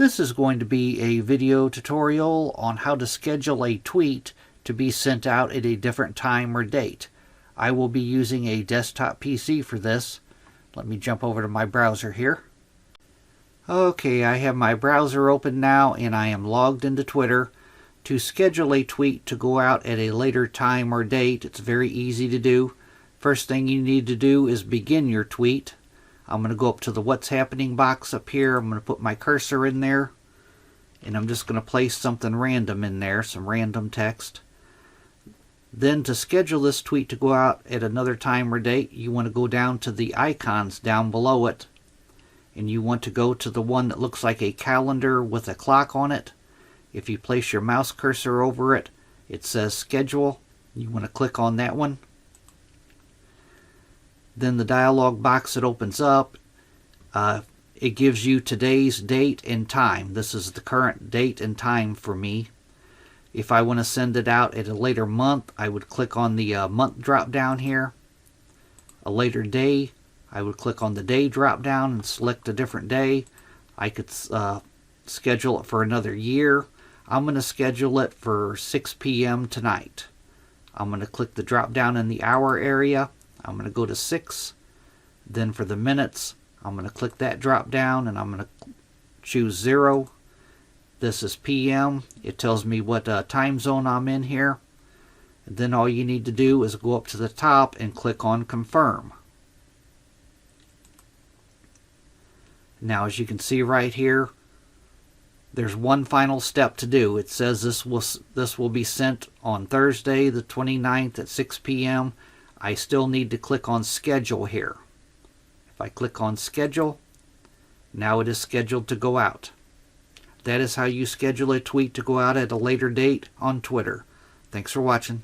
This is going to be a video tutorial on how to schedule a tweet to be sent out at a different time or date. I will be using a desktop PC for this. Let me jump over to my browser here. Okay, I have my browser open now and I am logged into Twitter. To schedule a tweet to go out at a later time or date, it's very easy to do. First thing you need to do is begin your tweet. I'm going to go up to the What's Happening box up here. I'm going to put my cursor in there. And I'm just going to place something random in there, some random text. Then to schedule this tweet to go out at another time or date, you want to go down to the icons down below it. And you want to go to the one that looks like a calendar with a clock on it. If you place your mouse cursor over it, it says Schedule. You want to click on that one. Then the dialog box that opens up, it gives you today's date and time. This is the current date and time for me. If I want to send it out at a later month, I would click on the month drop down here. A later day, I would click on the day drop down and select a different day. I could schedule it for another year. I'm going to schedule it for 6 p.m. tonight. I'm going to click the drop down in the hour area. I'm going to go to 6. Then for the minutes, I'm going to click that drop down and I'm going to choose 0. This is PM. It tells me what time zone I'm in here. And then all you need to do is go up to the top and click on Confirm. Now, as you can see right here, there's one final step to do. It says this will be sent on Thursday the 29th at 6 p.m. I still need to click on Schedule here. If I click on Schedule, now it is scheduled to go out. That is how you schedule a tweet to go out at a later date on Twitter. Thanks for watching.